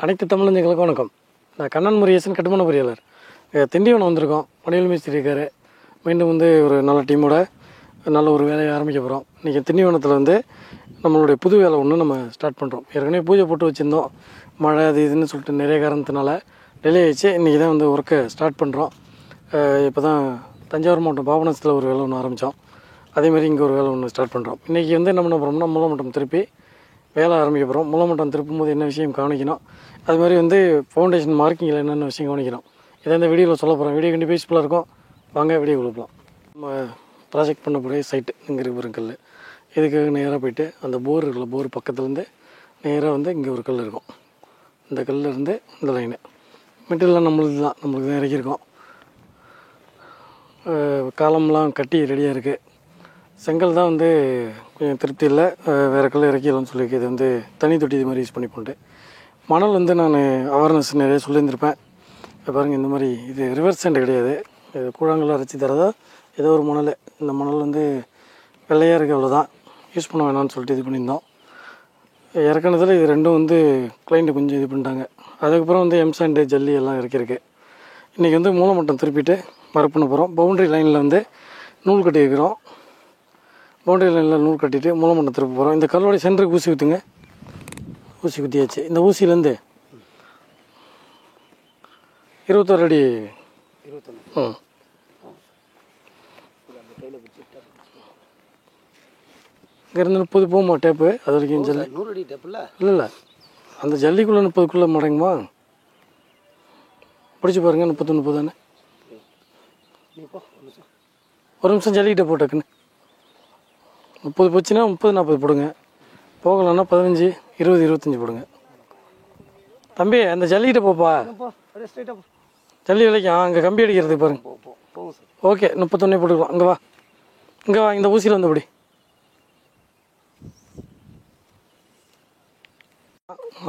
அனைத்து தமிழஞ்சங்களுக்கு வணக்கம். நான் கண்ணன் முருகேசன், கட்டுமான பொறியாளர். திண்டிவனம் வந்திருக்கோம். வடிவேல் மேஸ்திரி இருக்கார். மீண்டும் ஒரு நல்ல டீமோட நல்ல ஒரு வேலையை ஆரம்பிக்க போகிறோம். இன்றைக்கி திண்டிவனத்தில் நம்மளுடைய புது வேலை ஒன்று நம்ம ஸ்டார்ட் பண்ணுறோம். ஏற்கனவே பூஜை போட்டு வச்சுருந்தோம். மழை அது இதுன்னு சொல்லிட்டு நிறைய காரணத்தினால டிலே ஆகிடுச்சு. இன்றைக்கி தான் ஒர்க்கை ஸ்டார்ட் பண்ணுறோம். இப்போ தான் தஞ்சாவூர் மாவட்டம் பாபநாசத்தில் ஒரு வேலை ஒன்று ஆரம்பித்தோம். அதேமாதிரி இங்கே ஒரு வேலை ஒன்று ஸ்டார்ட் பண்ணுறோம். இன்றைக்கி என்ன பண்ண போகிறோம்னா, மூலமட்டம் திருப்பி வேலை ஆரம்பிக்க போகிறோம். மூலமட்டம் திருப்பும் போது என்ன விஷயம் கவனிக்கணும், அது மாதிரி ஃபவுண்டேஷன் மார்க்கிங்கில் என்னென்ன விஷயம் கவனிக்கணும், இதை இந்த வீடியோவில் சொல்ல போகிறோம். வீடியோ கண்டிப்பாக யூஸ்ஃபுல்லாக இருக்கும். வாங்க வீடியோ கொடுக்கலாம். நம்ம ப்ராஜெக்ட் பண்ணக்கூடிய சைட்டு இங்கே இருக்கிற கல். இதுக்காக நேராக போய்ட்டு அந்த போர் இருக்குல்ல, போர் பக்கத்துலேருந்து நேராக இங்கே ஒரு கல் இருக்கும். இந்த கல்லிருந்து இந்த லைனு மெட்டீரியல்லாம் நம்மளுக்கு தான் இறக்கியிருக்கோம். காலம்லாம் கட்டி ரெடியாக இருக்குது. செங்கல் தான் கொஞ்சம் திருப்தி இல்லை, வேறு கல் இறக்கிடலாம்னு சொல்லியிருக்கு. இது தனி தொட்டி இது மாதிரி யூஸ் பண்ணி போட்டு மணல் நான் அவேர்னஸ் நிறைய சொல்லியிருந்திருப்பேன். பாருங்கள், இந்த மாதிரி இது ரிவர்ஸ் சேண்டு கிடையாது. இது கூழாங்கல்ல அரைச்சி தரதா ஏதோ ஒரு மணல். இந்த மணல் வெள்ளையாக இருக்குது, அவ்வளோதான். யூஸ் பண்ண வேணாம்னு சொல்லிட்டு இது பண்ணியிருந்தோம். இறக்குனதில் இது ரெண்டும் கிளைண்ட்டு கொஞ்சம் இது பண்ணிட்டாங்க. அதுக்கப்புறம் எம்சாண்டு ஜல்லி எல்லாம் இறக்கியிருக்கு. இன்றைக்கி மூலமட்டம் திருப்பிட்டு மரப் பண்ண போகிறோம். பவுண்ட்ரி லைனில் நூல் கட்டி இருக்கிறோம். பவுண்டரி லைனில் நூல் கட்டிட்டு மூலமட்டம் திருப்ப போகிறோம். இந்த கல்லோடைய சென்டருக்கு ஊசி ஊற்றுங்க. ஊசி குத்தியாச்சு. இந்த ஊசியிலேருந்து 21 அடி. இங்கேருந்து 30 போகுமா டேப்பு? அது வரைக்கும் ஜல்லி 100 அடி டேப்பில் இல்லை, அந்த ஜல்லிக்குள்ளே 30க்குள்ளே மடங்குமா? பிடிச்சி பாருங்கள். 30 தானே. ஒரு நிமிஷம் ஜல்லிக்கிட்ட போட்டக்குன்னு 30 போச்சுன்னா 30-40 போடுங்க. போகலன்னா 15, 20, 25 போடுங்க. தம்பி, அந்த ஜல்லிக்கிட்ட போப்பா. ஜல்லி விலைக்கும் அங்கே கம்பி அடிக்கிறதுக்கு பாருங்க. ஓகே, 31 போட்டுக்கலாம். இங்கே வா, இந்த ஊசியில் வந்தபடி.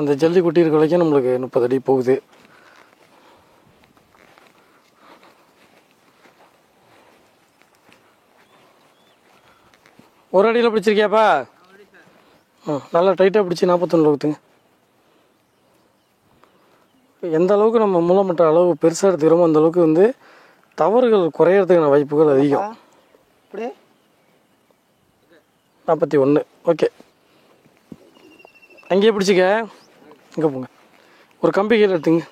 அந்த ஜல்லி குட்டி இருக்க வரைக்கும் நம்மளுக்கு 30 அடி போகுது. ஒரு அடியில் பிடிச்சிருக்கியாப்பா? நல்லா டைட்டாக பிடிச்சி 41 ஊற்றுங்க. எந்த அளவுக்கு நம்ம மூலமட்ட அளவு பெருசாக எடுத்துக்கிறோமோ அந்த அளவுக்கு தவறுகள் குறையிறதுக்கான வாய்ப்புகள் அதிகம். 41. ஓகே, அங்கேயே பிடிச்சிக்க. இங்கே போங்க. ஒரு கம்பி கீழே எடுத்துங்க.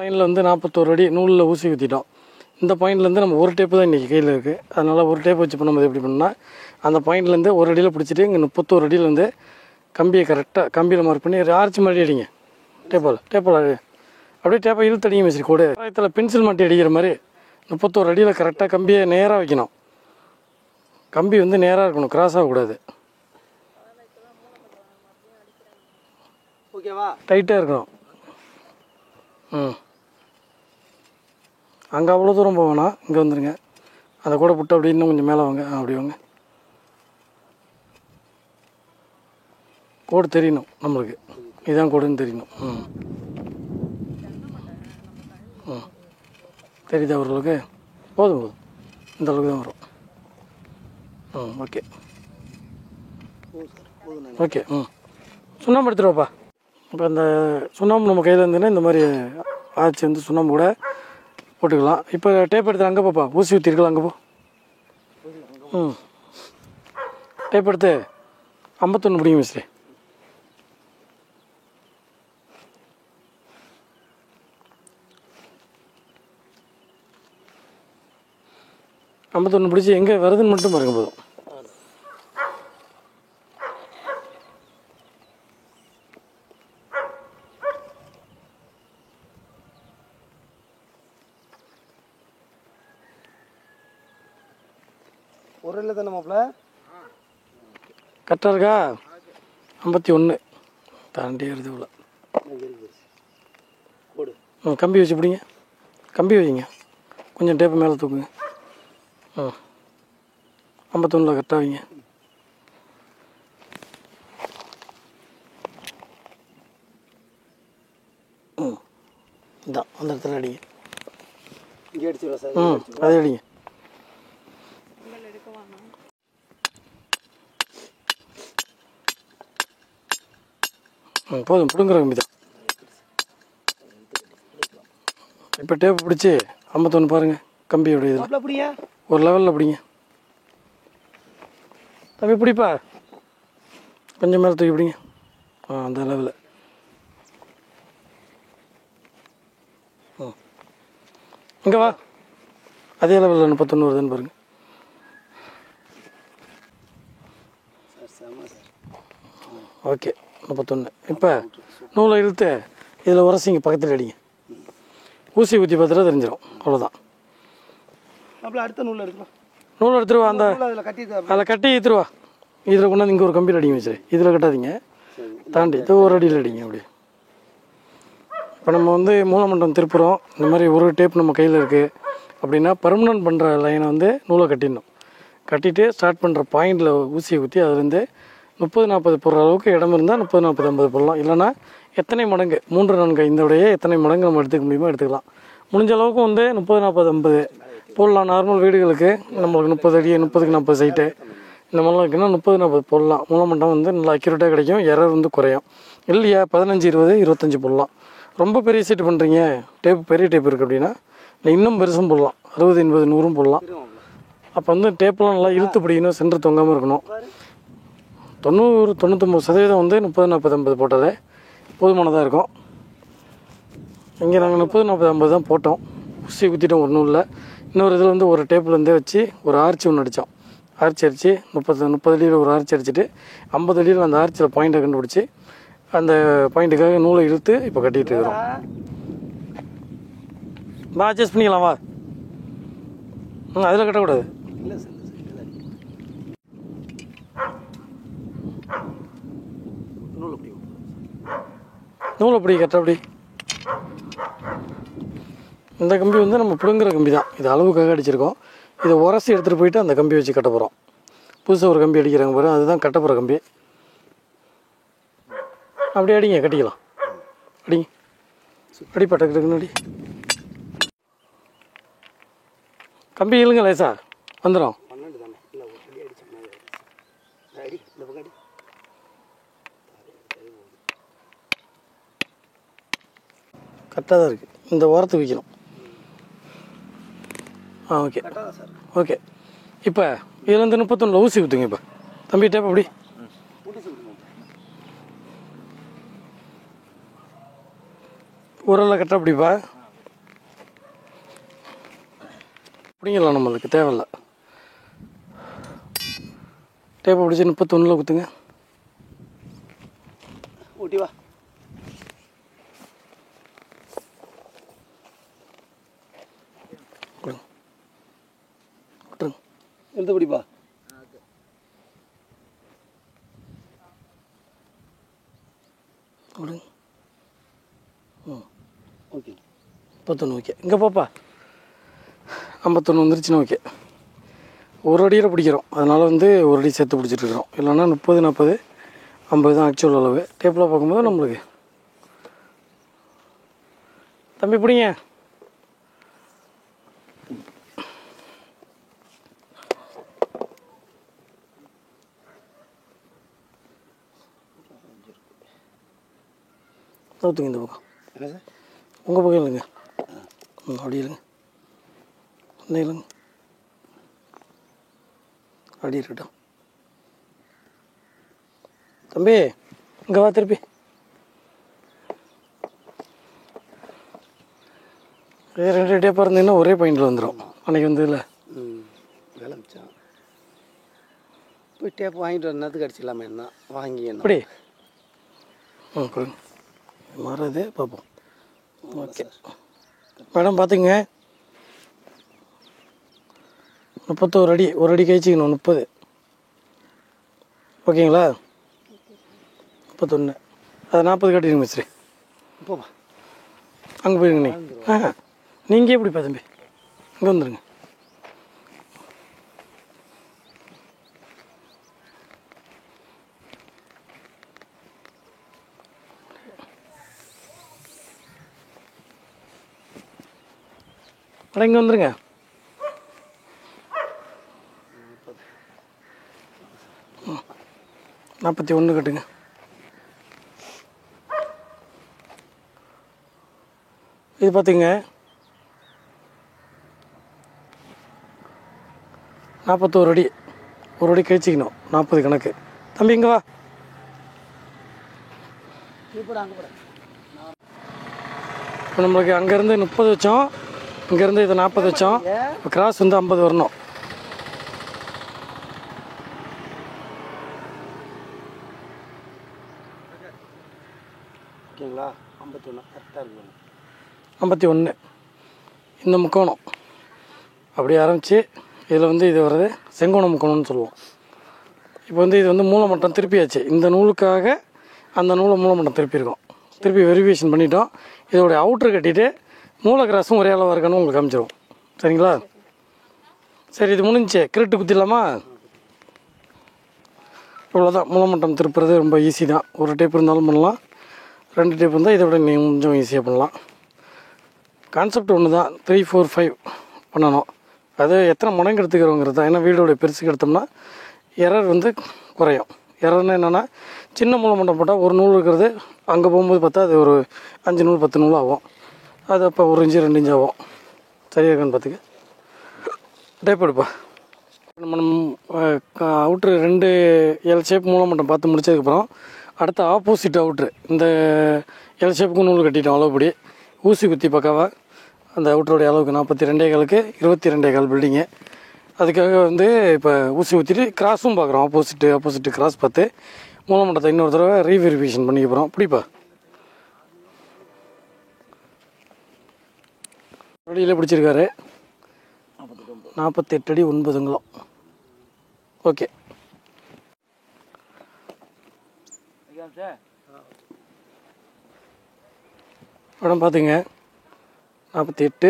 லைனில் 41 அடி நூலில் ஊசி ஊற்றிட்டோம். இந்த பாயிண்ட்லேருந்து நம்ம ஒரு டேப்பு தான் இன்றைக்கி கையில் இருக்குது. அதனால் ஒரு டேப் வச்சு பண்ணும்போது எப்படி பண்ணால், அந்த பாயிண்ட்லேருந்து ஒரு அடியில் பிடிச்சிட்டு இங்கே 31 அடியில் கம்பியை கரெக்டாக கம்பியில் மார்க் பண்ணி ஆர்ச்சி மாதிரி அடிங்க. டேப்பால் அப்படியே டேப்பை இழுத்து அடிங்க. மிஸ்ரி கூட இதில் பென்சில் மாட்டி அடிக்கிற மாதிரி 31 அடியில் கரெக்டாக கம்பியை நேராக வைக்கணும். கம்பி நேராக இருக்கணும், கிராஸ் ஆகக்கூடாது. ஓகேவா? டைட்டாக இருக்கணும். அங்கே அவ்வளோ தூரம் போவேணா, இங்கே வந்துடுங்க. அதை கூட புட்டு அப்படி இன்னும் கொஞ்சம் மேலே வாங்க. அப்படி வாங்க. கோடு தெரியணும் நம்மளுக்கு. இதுதான் கோடுன்னு தெரியணும். தெரியுதா ஓரளவுக்கு? போதும். இந்த அளவுக்கு தான் வரும். Okay okay. சுண்ணாம்பு எடுத்துருவாப்பா. இப்போ இந்த சுண்ணாம்பு நம்ம கையில் இருந்துன்னா இந்த மாதிரி ஆச்சு சுண்ணாம்பு கூட போட்டுக்கலாம். இப்போ டேப் எடுத்து அங்கே போப்பா. ஊசி ஊற்றிருக்கலாம், அங்கே போ. டேப் எடுத்து 51 பிடிங்க மிஸ்ரி. பிடிச்சி எங்கே வருதுன்னு மட்டும் பாருங்க போதும். ஒரு இல்லை தானே மாப்பிள்ள? கரெக்டாக இருக்கா? 51 தாண்டி வருது இவ்வளோ. கம்பி வச்சு பிடிங்க. கம்பி வைங்க. கொஞ்சம் டேப்பு மேலே தூக்குங்க. 51 கரெக்டாக வைங்க. இதான் அந்த இடத்துல அடிங்க. இங்கே அடிச்சுடுவா சார். அதே அடிங்க. போதும், பிடுங்குற கம்பி தான். இப்போ டேப் பிடிச்சி 51 பாருங்கள் கம்பியோட இதில் மாப்பிள்ள அப்படியா ஒரு லெவலில் பிடிங்க. தம்பி பிடிப்பா, கொஞ்சம் மேலே தூக்கி பிடிங்க. அந்த லெவலில். இங்கே வா, அதே லெவலில் 31 வருதுன்னு பாருங்கள். ஓகே 31. இப்போ நூலை இழுத்து இதில் உரசிங்க, பக்கத்தில் அடிங்க. ஊசி ஊற்றி பார்த்துட்டா தெரிஞ்சிடும், அவ்வளோதான். மாப்பிள்ள அடுத்த நூல் எடுக்கலாம். நூல் எடுத்துருவா, அந்த அதில் கட்டி அதில் கட்டி ஏற்றுருவா. இதில் கொண்டாந்து இங்கே ஒரு கம்பியில் அடிங்க வச்சு, இதில் கட்டாதீங்க, தாண்டி ஒரு அடியில் அடிங்க. அப்படி இப்போ நம்ம வந்து மூலமண்டலம் திருப்புறோம், இந்த மாதிரி ஒரு டேப் நம்ம கையில் இருக்குது அப்படின்னா பர்மனன்ட் பண்ணுற லைனை வந்து நூலை கட்டிடணும். கட்டிட்டு ஸ்டார்ட் பண்ணுற பாயிண்டில் ஊசியை ஊற்றி அதுலேருந்து 30-40 போடுற அளவுக்கு இடம் இருந்தால் 30-40-50 போடலாம். இல்லைனா எத்தனை மடங்கு 3-4 5 எத்தனை மடங்கு நம்ம எடுத்துக்க முடியுமோ எடுத்துக்கலாம். முடிஞ்ச அளவுக்கு வந்து 30-40-50 போடலாம். நார்மல் வீடுகளுக்கு நம்மளுக்கு 30 அடி 30-40 சைட்டு இந்த மாதிரிலாம் இருக்குன்னா 30-40 போடலாம். மூலமண்டம் வந்து நல்லா அக்யூரேட்டாக கிடைக்கும், எரர் வந்து குறையும். இல்லையா 15-20-25 போடலாம். ரொம்ப பெரிய சீட்டு பண்ணுறீங்க, டேப் பெரிய டேப் இருக்குது அப்படின்னா இன்னும் பெருசும் போடலாம், 60-80-100 போடலாம். அப்போ வந்து டேப்லாம் நல்லா இழுத்து பிடிக்கணும், சென்டர் தொங்காமல் இருக்கணும். 90-99% வந்து 30-40-50 போட்டதே போதுமானதாக இருக்கும். இங்கே நாங்கள் 30-40-50 தான் போட்டோம். ஊசி குத்திட்டோம் ஒரு நூலில். இன்னொரு இதில் வந்து ஒரு டேப்லேருந்தே வச்சு ஒரு ஆர்ச்சி ஒன்று அடித்தோம். ஆர்ச்சி அடித்து 30 அடியில் ஒரு ஆர்ச்சி அடிச்சுட்டு 50 அடியில் அந்த ஆர்ச்சியில் பாயிண்ட்டை கண்டுபிடிச்சி அந்த பாயிண்ட்டுக்காக நூலை இழுத்து இப்போ கட்டிகிட்டு இருக்கிறோம். வா அட்ஜஸ்ட் பண்ணிக்கலாம், வா. அதில் கட்டக்கூடாது. இல்லை சார் நூல் அப்படி கட்ட அப்படி. இந்த கம்பி வந்து நம்ம பிடுங்குற கம்பி தான், இது அளவுக்காக அடிச்சிருக்கோம். இதை உரசி எடுத்துகிட்டு போயிட்டு அந்த கம்பி வச்சு கட்ட போகிறோம். புதுசாக ஒரு கம்பி அடிக்கிறாங்க பாரு, அதுதான் கட்ட போகிற கம்பி. அப்படியே அடிங்க, கட்டிக்கலாம். அடிங்க, அடி பட்டக்குன்னு அடி. கம்பி இழுங்க லேசா, வந்துடும். 12 தானே, இல்லை ஒரு அடி அடிச்சோம்னா அடி இந்த பக்கம் அடி. கரெக்டாக தான் இருக்குது, இந்த ஓரத்துக்கு வைக்கணும். ஓகே கரெக்டாக சார். ஓகே. இப்போ இதுலேருந்து 31 ஊசி ஊற்றுங்க. இப்போ தம்பி டேப் அப்படி உரலில் கட்ட அப்படிப்பா. அப்படிங்கலாம், நம்மளுக்கு தேவையில்லை. டேப்பை பிடிச்சி 31 குத்துங்க. ஊட்டி வா. எடுத்து பிடிப்பா. Okay 31 okay. இங்கே பாப்பா 51 வந்துருச்சுன்னா ஓகே. ஒரு அடியில் பிடிக்கிறோம், அதனால் வந்து ஒரு அடி சேர்த்து பிடிச்சிட்ருக்குறோம். இல்லைன்னா 30-40-50 தான் ஆக்சுவல் அளவு. டேப்பில் பார்க்கும்போது நம்மளுக்கு. தம்பி பிடிங்க. தோத்துங்க இந்த பக்கம். என்ன சார் உங்கள் பக்கம் இல்லைங்க, அப்படி இல்லைங்க, இன்னும் இல்லைங்க, அப்படி இருக்கட்டும். தம்பி இங்கே வா திருப்பி. ரெண்டு டேப்பாக இருந்தீங்கன்னா ஒரே பாயிண்டில் வந்துடும். அன்றைக்கி வந்து இல்லை வேலை மிச்சம். போய் டேப் வாங்கிட்டு வர நேரத்துக்கு அடிச்சிடலாமே, என்ன வாங்கி என்ன அப்படி கொடுங்க. மாறாது பார்ப்போம். ஓகே மேடம் பார்த்துங்க. 31 அடி, ஒரு அடி கழிச்சிக்கணும் 30. ஓகேங்களா? 31 அது 40 கட்டிடுங்க மிஸ்ரி. போப்பா அங்கே போயிருங்க. நீங்கள் எப்படி தம்பி இங்கே வந்துடுங்க. அட இங்கே வந்துடுங்க. ம் 41 கட்டுங்க. இது பார்த்துங்க 41 அடி, ஒரு அடி கழிச்சிக்கணும், 40 கணக்கு. தம்பி இங்கே வா. இப்போ நம்மளுக்கு அங்கேருந்து 30 வச்சோம், இங்கேருந்து இது 40 வச்சோம். இப்போ கிராஸ் வந்து 50 வரணும். ஓகேங்களா? 51 கரெக்டாக இருக்கும். 51 இந்த முக்கோணம் அப்படியே ஆரம்பித்து இதில் வந்து இது வர்றது செங்கோண முக்கோணம்னு சொல்லுவோம். இப்போ வந்து இது வந்து மூலமட்டம் திருப்பியாச்சு. இந்த நூலுக்காக அந்த நூலை மூலமட்டம் திருப்பியிருக்கோம். திருப்பி வெரிஃபிகேஷன் பண்ணிட்டோம். இதோடைய அவுட்ரு கட்டிட்டு மூல கிராஸும் ஒரே அளவாக இருக்கான்னு உங்களுக்கு காமிச்சிடும். சரிங்களா? சரி, இது முடிஞ்சு கிரிட்டு குத்திடலாமா? இவ்வளோதான். மூலமட்டம் திருப்புறது ரொம்ப ஈஸி தான். ஒரு டேப் இருந்தாலும் பண்ணலாம், 2 டேப் இருந்தால் இதை விட நீங்கள் கொஞ்சம் ஈஸியாக பண்ணலாம். கான்செப்ட் ஒன்று தான். 3, 4, 5 பண்ணணும். அது எத்தனை மடங்கு எடுத்துக்கிறோங்கிறது தான். ஏன்னா வீடோடைய பெருசுக்கு எடுத்தோம்னா எரர் வந்து குறையும். எரர்னு என்னென்னா, சின்ன மூலமட்டம் போட்டால் ஒரு நூல் இருக்கிறது அங்கே போகும்போது பார்த்தா அது ஒரு 5 நூல் 10 நூல் ஆகும். அது அப்போ 1 இன்ச்சு 2 இன்ச்சு ஆகும். சரியாக இருக்கான்னு பார்த்துக்க. டேப் எடுப்பா. நம்ம அவுட்ரு 2 எல் ஷேப் மூலமட்டம் பார்த்து முடிச்சதுக்கப்புறம் அடுத்த ஆப்போசிட் அவுட்ரு இந்த எல் ஷேப்புக்கு நூல் கட்டிட்டோம். அளவுப்படி ஊசி குத்தி பக்காவா அந்த அவுட்டருடைய அளவுக்கு 42.25க்கு 22.25 பில்டிங்கு. அதுக்காக வந்து இப்போ ஊசி ஊற்றிட்டு கிராஸும் பார்க்குறோம். ஆப்போசிட்டு கிராஸ் பார்த்து மூலமட்டத்தை இன்னொரு தடவை ரீவெரிஃபிகேஷன் பண்ணிக்க போகிறோம். பிடிப்பா. அடியில் பிடிச்சிருக்காரு. 48 அடி 9 அங்குலம். ஓகே. படம் பார்த்துங்க. 48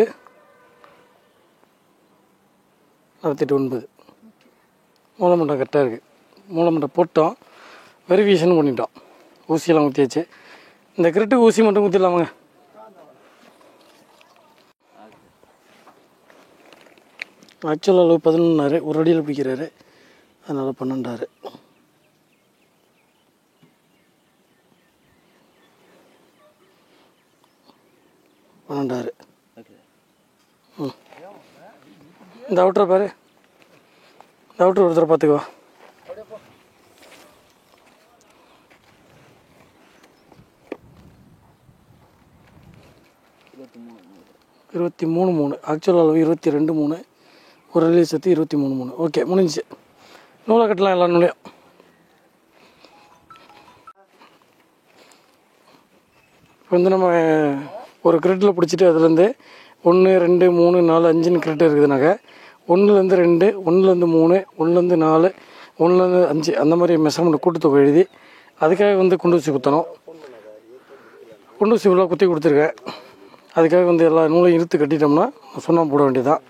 9 மூலமட்டம் கரெக்டாக இருக்குது. மூலமட்டம் போட்டோம், வெரிஃபிகேஷன் பண்ணிட்டோம், ஊசியெல்லாம் ஊற்றியாச்சு. இந்த கிரிட்டுக்கு ஊசி மட்டும் ஊற்றிடலாமாங்க? ஆக்சுவல் அளவு 11 ஒரு அடியில் பிடிக்கிறாரு, அதனால் 12 12. இந்த அவுட்டரை பாரு, இந்த அவுட்டர் ஒருத்தரை பார்த்துக்குவா. இருபத்தி மூணு ஆக்சுவல் அளவு 22.3, ஒரு ரிலீஸ் சேர்த்து 23.3. ஓகே, முடிஞ்சிச்சு. நூலை கட்டலாம் எல்லா நூலையும். இப்போ வந்து நம்ம ஒரு கிரெட்டில் பிடிச்சிட்டு அதுலேருந்து 1, 2, 3, 4, 5 கிரெட்டு இருக்குதுனாக்கா 1லேருந்து 2, 1லேருந்து 3, 1லேருந்து 4, 1லேருந்து 5 அந்த மாதிரி மெஷர்மெண்ட் கூட்டுத்தொகை எழுதி அதுக்காக வந்து குண்டூசி குத்தணும். குண்டூசி ஃபுல்லாக குத்தி கொடுத்துருக்கேன். அதுக்காக வந்து எல்லா நூலையும் இழுத்து கட்டிட்டோம்னா சுண்ணாம்பு போட வேண்டியதுதான்.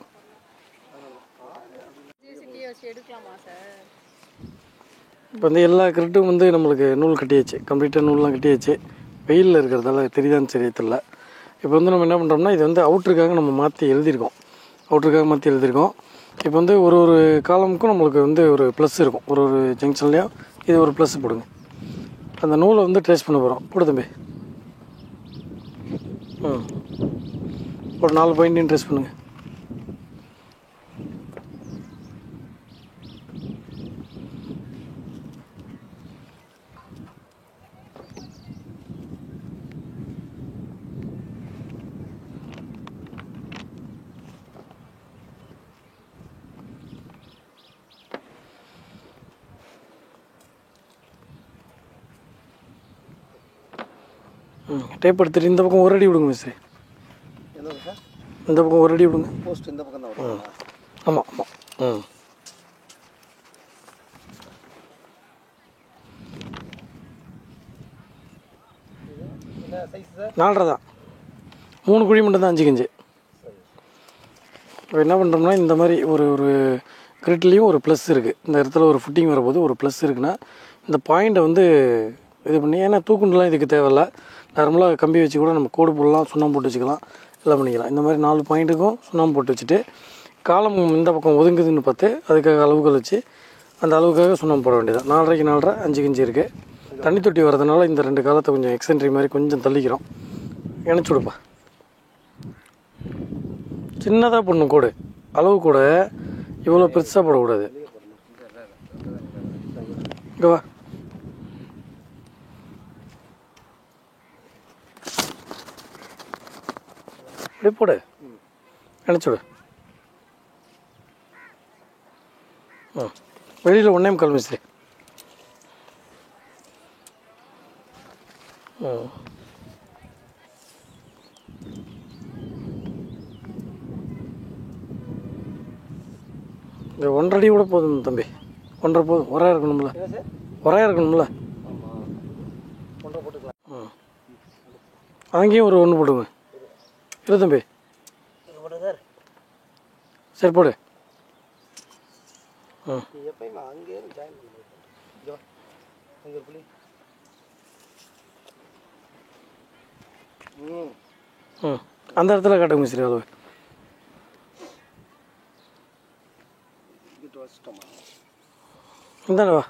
இப்போ வந்து எல்லா கிரெட்டும் வந்து நம்மளுக்கு நூல் கட்டியாச்சு, கம்ப்ளீட்டாக நூல்லாம் கட்டியாச்சு. வெயிலில் இருக்கிறதால தெரியுதான்னு சரி தெரியல. இப்போ வந்து நம்ம என்ன பண்ணுறோம்னா, இது வந்து அவுட்ருக்காக நம்ம மாற்றி எழுதியிருக்கோம். இப்போ வந்து ஒரு காலமுக்கும் நம்மளுக்கு வந்து ஒரு ப்ளஸ் இருக்கும். ஒரு ஜங்ஷன்லேயும் இது ஒரு ப்ளஸ் போடுங்க. அந்த நூலை வந்து ட்ரேஸ் பண்ண போகிறோம். போடு தம்பி. ஒரு 4 பாயிண்ட்டையும் ட்ரேஸ் பண்ணுங்கள். டேப் எடுத்துட்டு இந்த பக்கம் ஒரு அடி விடுங்க மிஸ்ரி. இந்த பக்கம் ஒரு அடி விடுங்க. போஸ்ட் இந்த பக்கம் தான். ஆமாம். நாலரை தான். 3 குழி மட்டும்தான் 5 இன்ச்சு. இப்போ என்ன பண்ணுறோம்னா, இந்த மாதிரி ஒரு கிரிட்லேயும் ஒரு ப்ளஸ் இருக்குது. இந்த இடத்துல ஒரு ஃபுட்டிங் வரும்போது ஒரு ப்ளஸ் இருக்குன்னா இந்த பாயிண்ட்டை வந்து இது பண்ணி, ஏன்னா தூக்குண்டுலாம் இதுக்கு தேவையில்லை. நார்மலாக கம்பி வச்சு கூட நம்ம கோடு போடலாம், சுண்ணாம்பு போட்டு வச்சுக்கலாம், எல்லாம் பண்ணிக்கலாம். இந்த மாதிரி 4 பாயிண்ட்டுக்கும் சுண்ணாம்பு போட்டு வச்சுட்டு காலம் இந்த பக்கம் ஒதுங்குதுன்னு பார்த்து அதுக்காக அளவுகள் வச்சு அந்த அளவுக்காக சுண்ணாம்பு போட வேண்டியதான். 4.5க்கு 4.5 5 இன்ச்சு இருக்குது. தண்ணி தொட்டி வரதுனால இந்த 2 காலத்தை கொஞ்சம் எக்ஸென்ட்ரி மாதிரி கொஞ்சம் தள்ளிக்கிறோம். இணைச்சி விடுப்பா. சின்னதாக போடணும் கோடு, அளவு கூட இவ்வளோ பெருசாக போடக்கூடாது. இங்கே வா. இப்படி போடு, நினச்சிவிடு. வெளியில் 1.25 மிஸ்ரி. இந்த 1.5 அடி கூட போதும் தம்பி. 1.5 போதும். உரையாக இருக்கணும்ல, உரையாக இருக்கணும்ல. அங்கேயும் ஒரு 1 போடுங்க. இல்லை தம்பி, சரி போடு. அந்த இடத்துல காட்டுங்க மிஸ்ரி அளவு. இந்தானே வா.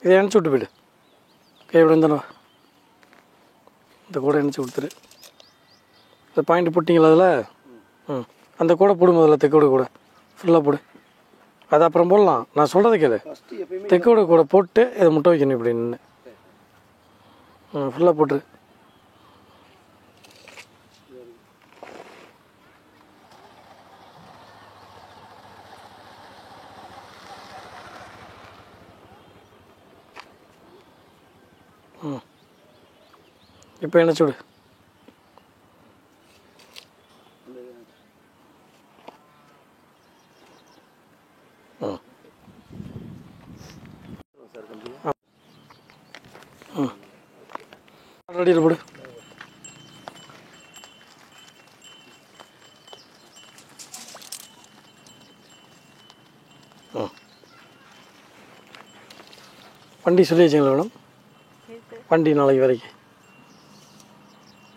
இதை எண்ணெச்சி விட்டு போய்டு. கையோட இருந்தானே வா. இந்த கூடை எண்ணெச்சி கொடுத்துரு. இந்த பாயிண்ட் போட்டிங்களா அதில்? அந்த கூடை போடுங்க. அதில் தெக்கோட கூட ஃபுல்லாக போடு. அது அப்புறம் போடலாம். நான் சொல்கிறத கேளு. தெக்கோட கூட போட்டு இதை முட்டை வைக்கணும் இப்படி நின்று. ஃபுல்லாக போட்டுரு. இப்போ எண்ணெச்சி விடு. ரெடியில் போடு. வண்டி சொல்லி வச்சிங்களா மேடம்? வண்டி நாளைக்கு வரைக்கும்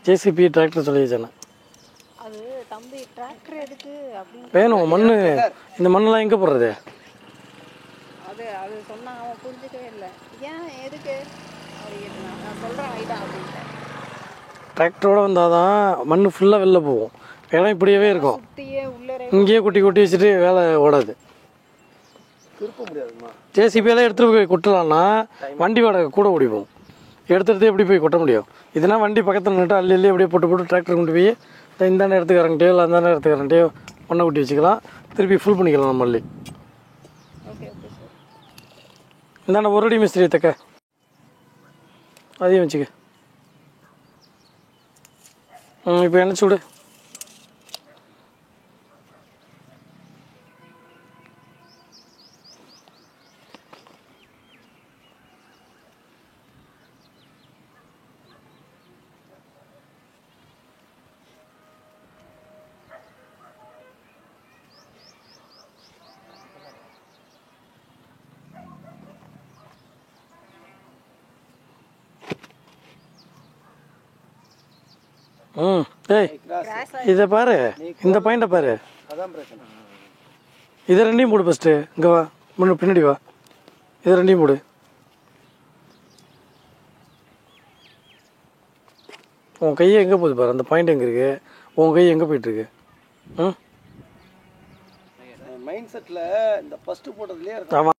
ஜேசிபி டிராக்டர் சொல்லி வச்சேண்ணே. அது தம்பி டிராக்டர் எதுக்கு அப்படின்னு வேணும். மண் இந்த மண்ணெல்லாம் எங்கே போடுறது? அது அது சொன்னா அவன் புரிஞ்சுக்கவே இல்லை. ஏன் எதுக்கு நான் சொல்கிறேன் ஐடா அப்படின்ட்டு. டிராக்டரோடு வந்தால் தான் மண் ஃபுல்லாக வெளில போகும். இடம் இப்படியே இருக்கும். சுற்றியே உள்ளே இங்கேயே கொட்டி கொட்டி வச்சுட்டு வேலை ஓடாது. திருப்ப முடியாதுமா. ஜேசிபியெல்லாம் எடுத்துகிட்டு போய் கொட்டலான்னா வண்டி வாடகை கூட ஓடிப்போம். எடுத்துகிட்டு எப்படி போய் கொட்ட முடியும்? இதுனா வண்டி பக்கத்தில் நின்றுட்டு அள்ளி அள்ளி அப்படியே போட்டு போட்டு டிராக்டர் கொண்டு போய் இந்தாண்ட இடத்துக்கு இறங்கிட்டே இல்லை அந்தாண்ட இடத்துக்கு இறங்கிட்டே மண்ணை கொட்டி வச்சுக்கலாம். திருப்பி ஃபுல் பண்ணிக்கலாம் நம்ம மல்லி. Okay okay sir. இந்தாண்ட 1 அடி மிஸ்திரி தக்க அதையும் வச்சுக்க. இப்போ எண்ணெச்சி விடு. ஏய் இதை பாரு, இந்த பாயிண்டை பாரு. அதான் பிரச்சனை. இதை 2யும் போடு ஃபஸ்ட்டு. இங்கே வா, பின்னாடி வா. இதை 2யும் போடு. உன் கையை எங்கே போகுது பாரு. அந்த பாயிண்ட் எங்கே இருக்கு? உன் கை எங்கே போயிட்டுருக்கு? மைண்ட் செட்டில் இந்த ஃபஸ்ட்டு போட்டதுலேயே இருக்கு. ஆமாம்.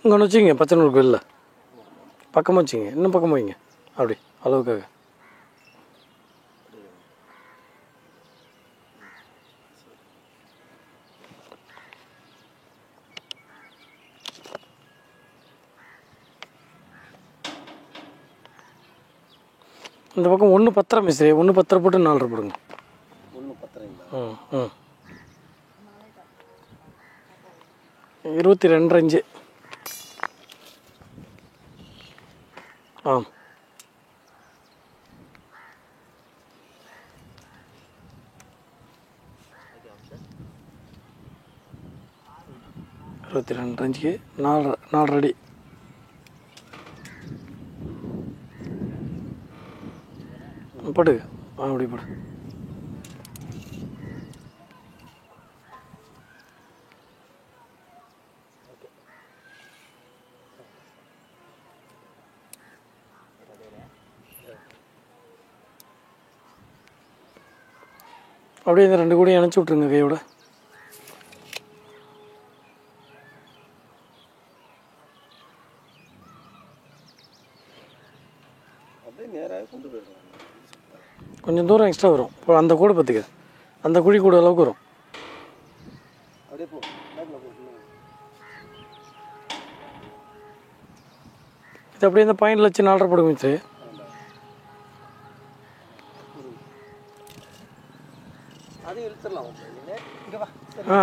இங்கே ஒன்று வச்சுங்க. பச்சனூர் கோயிலில் பக்கமாக வச்சுங்க. இன்னும் பக்கமாக வைங்க. அப்படி அளவுக்காக. இந்த பக்கம் 1.10 மிஸ்ரி. 1.10 போட்டு 4 போடுங்க. 1.10. 22.5 இன்ச்சு. ஆ 22 இன்ச்சுக்கு 4.5 அடி. படுங்க. அப்படி படு. அப்படியே இந்த 2 கூடையும் இணைச்சி விட்ருங்க கையோட. கொஞ்சம் தூரம் எக்ஸ்ட்ரா வரும். இப்போ அந்த கூடை பார்த்துக்க, அந்த குழி கூட அளவுக்கு வரும். இது அப்படியே இந்த பாயிண்டில் வச்சு 4.5 போடுங்க மிச்சரு.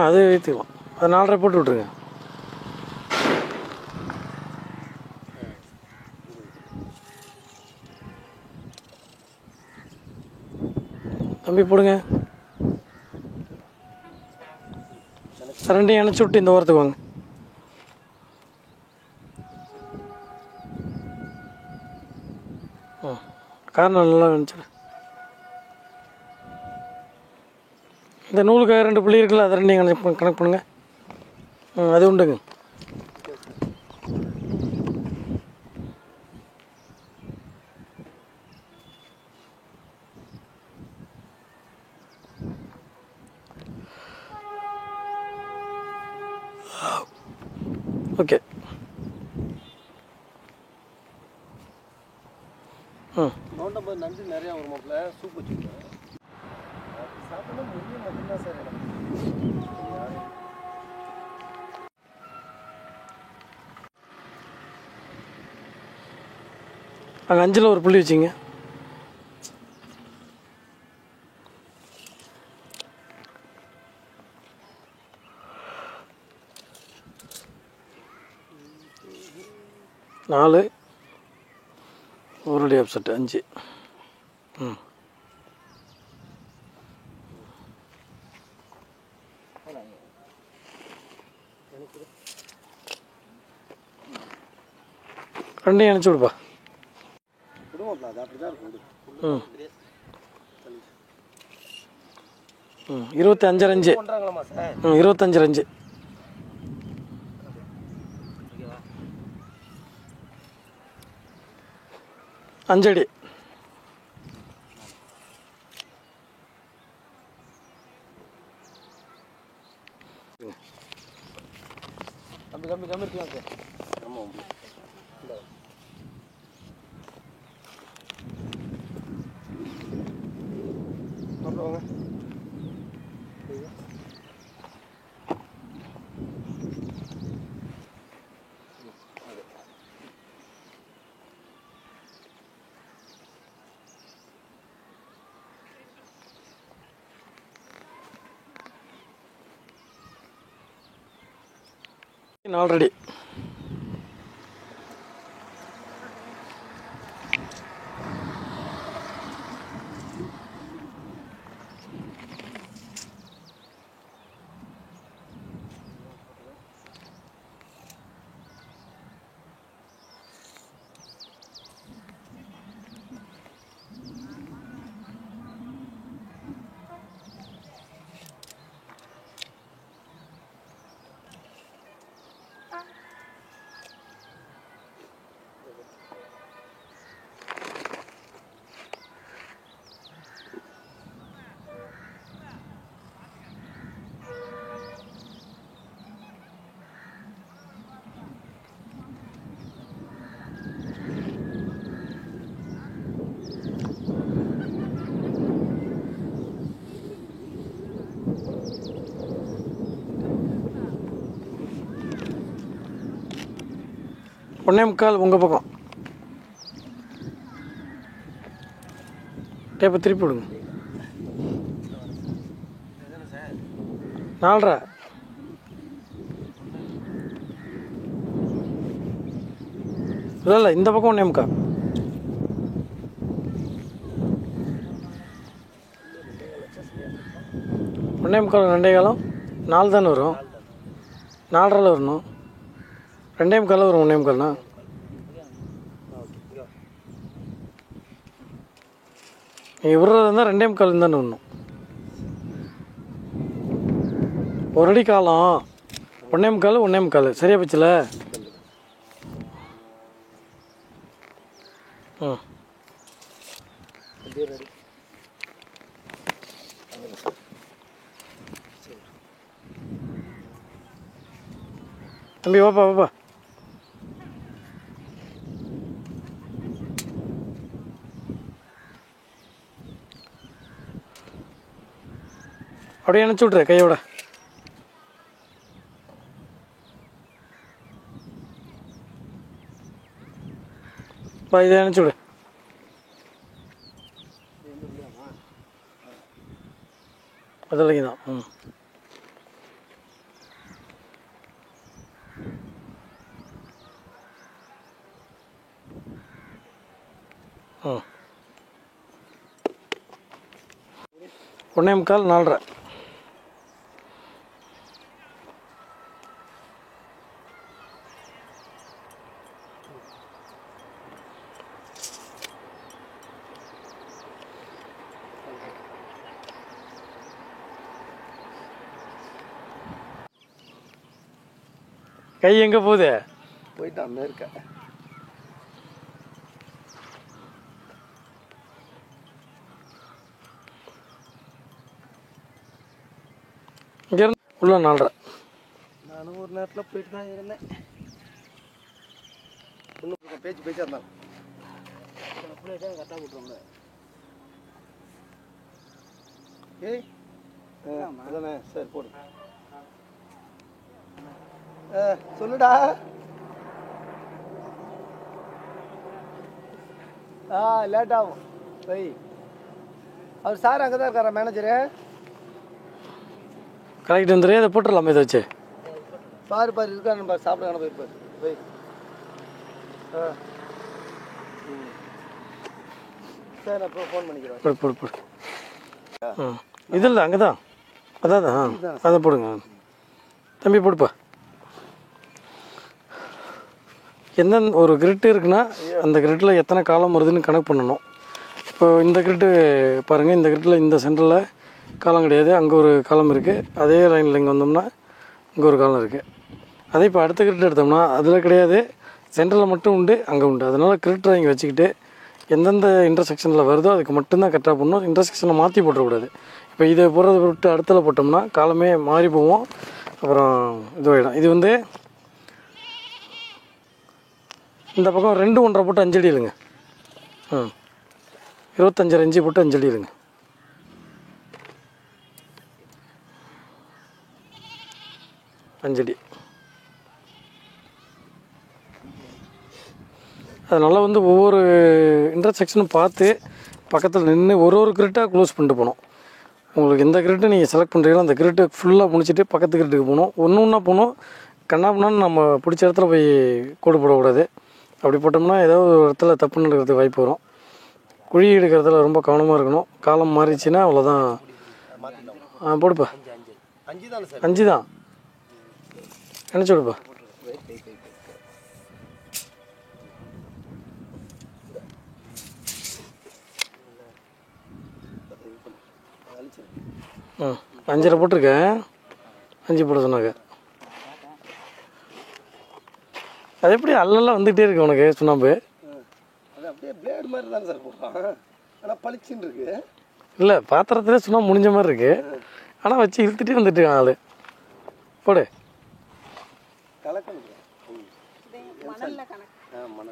அது ஏற்றிக்கலாம். அது 4.5 போட்டு விட்ருங்க. தம்பி போடுங்க. 2 இணைச்சி விட்டு இந்த ஓரத்துக்கு வாங்க. காரணம் நல்லா நினச்சிடு. இந்த நூலுக்காக 2 புள்ளி இருக்குல்ல, அதை 2 கணக்கு பண்ணுங்க. அது உண்டுங்க. ஓகே. நோண்டம்போது நண்டு நிறையா வரும் மாப்பிள்ள. சூப் வச்சுருக்கேன் சாப்பிட்டா முடியும் மட்டும்தான் சார் எனக்கு. அங்கே 5ல் ஒரு புள்ளி வச்சிங்க. நாலு ஒரு அப்செட் 5. ரெண்டையும் அனுப்பிச்சி விடுப்பா. அது அப்படிதான் இருக்கும். 25 ரஞ்சு. 25 ரஞ்சு. அஞ்சடி. கம்மி இருக்கலாம் சார். ஆமாம். அப்புறம் 4 அடி. ஒன்றே முக்கால் உங்கள் பக்கம். டேப்பை திருப்பி விடுங்க. 4.5. இல்லை இந்த பக்கம் 1 முக்கால். ஒன்றே முக்கால் 2 காலம் 4 தானே வரும். 4.5 வரணும். 2 முக்கால் வரும். 1 முக்கால்ண்ணா. நீங்கள் விடுறது இருந்தால் 2.25 தானே ஒன்றும். ஒரு அடி காலம் 1.25 1.25 சரியா போச்சுல. ம் தம்பி வாப்பா வாப்பா. அப்படியே அணைச்சி விட்ரு கையோட. பா இதை அணைச்சி விடு. அதில் தான். ம் ம் 1.25 4.5. கை எங்கே போகுது? போயிட்டான் மேற்க. இங்கேருந்து உள்ள 4.5. நானும் ஒரு நேரத்தில் போயிட்டு தான் இருந்தேன். இன்னும் பேச்சு இருந்தான் கரெக்டாக போட்டுருவோம்ல. ஏய் அதானே சரி போடு. சொல்லுடா. லேட் ஆகும். வை அவர் சார் அங்கே தான் இருக்காரா மேனேஜரு? கரெக்ட் வந்துரு. அதை போட்டுடலாமா இதை வச்சு? பாரு இருக்காரு பாரு, சாப்பிட காண போயிருப்பாரு. வை சரி அப்புறம் ஃபோன் பண்ணிக்கிறேன். போடு போடு போடு. ம் இது இல்லை அங்கே தான். அதான் அதை போடுங்க தம்பி போடுப்பா. எந்தெந்த ஒரு கிரிட்டு இருக்குன்னா அந்த கிரிட்டில் எத்தனை காலம் வருதுன்னு கணக்கு பண்ணணும். இப்போ இந்த கிரிட்டு பாருங்கள், இந்த கிரிட்டில் இந்த சென்டரில் காலம் கிடையாது, அங்கே ஒரு காலம் இருக்குது. அதே லைனில் இங்கே வந்தோம்னா இங்கே ஒரு காலம் இருக்குது. அதே இப்போ அடுத்த கிரிட் எடுத்தோம்னா அதில் கிடையாது, சென்டரில் மட்டும் உண்டு, அங்கே உண்டு. அதனால் கிரிட் இங்கே வச்சுக்கிட்டு எந்தெந்த இன்டர்செக்ஷனில் வருதோ அதுக்கு மட்டும்தான் கரெக்டாக பண்ணணும். இன்டர்செக்ஷனை மாற்றி போட்டுறக்கூடாது. இப்போ இதை போடுறத விட்டு அடுத்தல போட்டோம்னா காலமே மாறி போவோம், அப்புறம் இதுவாகிடும். இது வந்து இந்த பக்கம் 2 1/2 போட்டு 5 அடி இல்லைங்க. 25 இன்ச்சு போட்டு 5 அடி இல்லைங்க. அஞ்சடி. அதனால் வந்து ஒவ்வொரு இன்டர்செக்ஷனும் பார்த்து பக்கத்தில் நின்று ஒரு கிரிட்டாக க்ளோஸ் பண்ணிட்டு போகணும். உங்களுக்கு எந்த கிரிட்டு நீங்கள் செலக்ட் பண்ணுறீங்களோ அந்த கிரிட்டு ஃபுல்லாக முடிச்சுட்டு பக்கத்து கிரிட்டுக்கு போகணும். ஒன்றா போகணும். கண்ணாப்புனான்னு நம்ம பிடிச்ச இடத்துல போய் கோடு போடக்கூடாது. அப்படி போட்டோம்னா ஏதோ ஒரு இடத்துல தப்பு நடக்கிறதுக்கு வாய்ப்பு வரும். குழி எடுக்கிறதுல ரொம்ப கவனமாக இருக்கணும். காலம் மாறிடுச்சுன்னா அவ்வளோதான். போடுப்பா. 5 தான் நினச்சி விடுப்பா. ம் 5.5 போட்டிருக்கேன். 5 போட சொன்னாங்க. அது எப்படி அல்லெல்லாம் வந்துகிட்டே இருக்கு உனக்கு சுண்ணாம்பு? அது அப்படியே பிளேடு மாதிரி தானே சார் போடுறான், ஆனால் பளிச்சுன்னு இருக்கு. இல்லை பாத்திரத்தில் சுண்ணாம்பு முடிஞ்ச மாதிரி இருக்கு, ஆனால் வச்சு இழுத்துட்டே வந்துட்டு ஆள். போடு.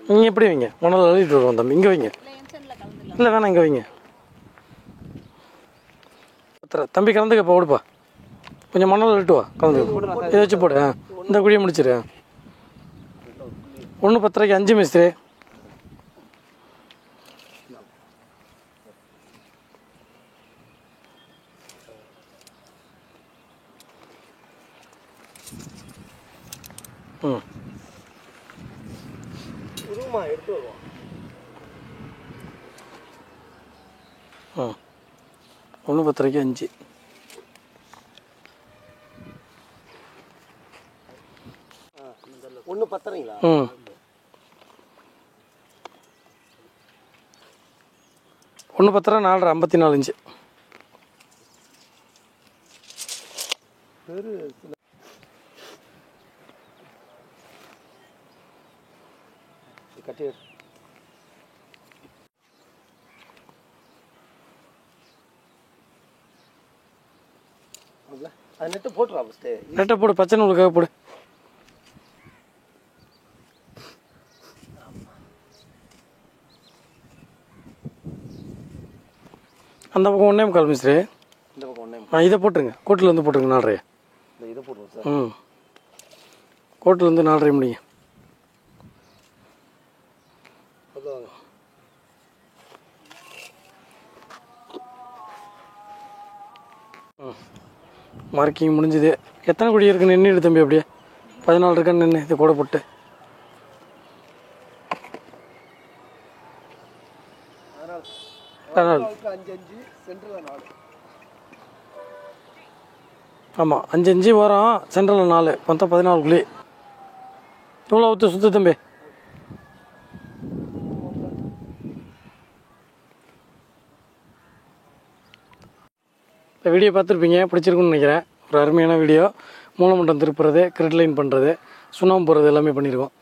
நீங்கள் எப்படி வைங்க? மணல் அள்ளிட்டு வருவோம் தம்பி. இங்கே வைங்க. இல்லை வேணாம், இங்கே வைங்க. தம்பி கலந்துக்க போடுப்பா. கொஞ்சம் மணல் அள்ளிட்டு வா, கலந்துக்க. இதை வச்சு போடு. இந்த குழியை முடிச்சிரு. 1 10 5 மேஸ்திரி. எடுத்து வருவோம். 1 10 5. ஒன்று 10ங்களா? 1 10 4 54 இன்ச்சு. பேர் கட்டியர் அது நெட்டு போட்டுறா ஃபஸ்ட்டு. நெட்டை போடு, பச்சை நூலுக்காக போடு. அந்த பக்கம் 1 1/4 மிஸ்ரு. இந்த பக்கம் 1 இதை போட்டுருங்க, கோட்டில் வந்து போட்டுருங்க 4.5. இதை போட்டுருவோம் சார். கோட்டில் வந்து 4.5 முடியும். மார்க்கிங் முடிஞ்சுது. எத்தனை குடி இருக்குன்னு நின்று தம்பி? அப்படியே 14 இருக்கான்னு நின்று இது கூட போட்டு. ஆமாம் 5 5 வரும், சென்ட்ரலில் 4 மொத்தம் 14 குழி. இவ்வளோ ஊற்று சுற்று தம்பி. இந்த வீடியோ பார்த்துருப்பீங்க, பிடிச்சிருக்குன்னு நினைக்கிறேன். ஒரு அருமையான வீடியோ. மூலமட்டம் திருப்புறது, கிரெட் லைன் பண்ணுறது, சுண்ணாம்பு போடுறது எல்லாமே பண்ணியிருக்கோம்.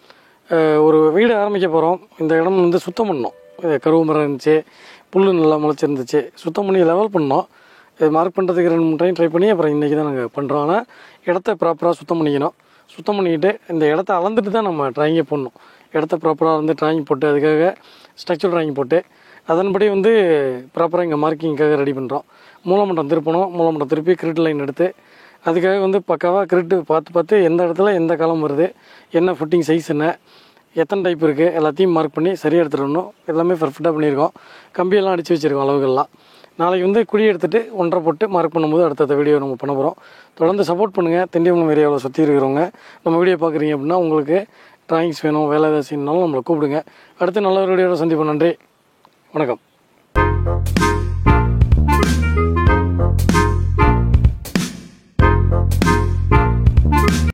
ஒரு வீடு ஆரம்பிக்க போகிறோம். இந்த இடம் வந்து சுத்தம் பண்ணோம். கருவு மரம் இருந்துச்சு, புல் நல்லா முளைச்சிருந்துச்சு, சுத்தம் பண்ணி லெவல் பண்ணோம். இது மார்க் பண்ணுறதுக்கு 2 3 டைம் ட்ரை பண்ணி அப்புறம் இன்றைக்கி தான் நாங்கள் பண்ணுறோம். ஆனால் இடத்த ப்ராப்பராக சுத்தம் பண்ணிக்கணும். சுத்தம் பண்ணிக்கிட்டு இந்த இடத்த அளந்துட்டு தான் நம்ம ட்ராயிங்கே போடணும். இடத்த ப்ராப்பராக வந்து ட்ராயிங் போட்டு அதுக்காக ஸ்ட்ரக்சர் ட்ராயிங் போட்டு அதன்படி வந்து ப்ராப்பராக இங்கே மார்க்கிங்காக ரெடி பண்ணுறோம். மூலமட்டம் திருப்பணும். மூலமட்டம் திருப்பி கிரிட் லைன் எடுத்து அதுக்காக வந்து பக்காவாக கிரிட்டு பார்த்து எந்த இடத்துல எந்த காலம் வருது, என்ன ஃபுட்டிங் சைஸ் என்ன, எத்தனை டைப் இருக்குது எல்லாத்தையும் மார்க் பண்ணி சரியாக எடுத்துகிட்டு வரணும். எல்லாமே பர்ஃபெக்டாக பண்ணியிருக்கோம். கம்பியெல்லாம் அடித்து வச்சுருக்கோம் அளவுகள்லாம். நாளைக்கு வந்து குழி எடுத்துகிட்டு 1.5 போட்டு மார்க் பண்ணும்போது அடுத்த வீடியோ நம்ம பண்ண போகிறோம். தொடர்ந்து சப்போர்ட் பண்ணுங்கள். திண்டிவனம் ஏரியாவில் சுற்றி இருக்கிறவங்க நம்ம வீடியோ பார்க்குறீங்க அப்படின்னா உங்களுக்கு ட்ராயிங்ஸ் வேணும், வேலை ஏதாச்சும் நம்மளை கூப்பிடுங்க. அடுத்து நல்ல ஒரு வீடியோவில் சந்திப்போம். நன்றி, வணக்கம்.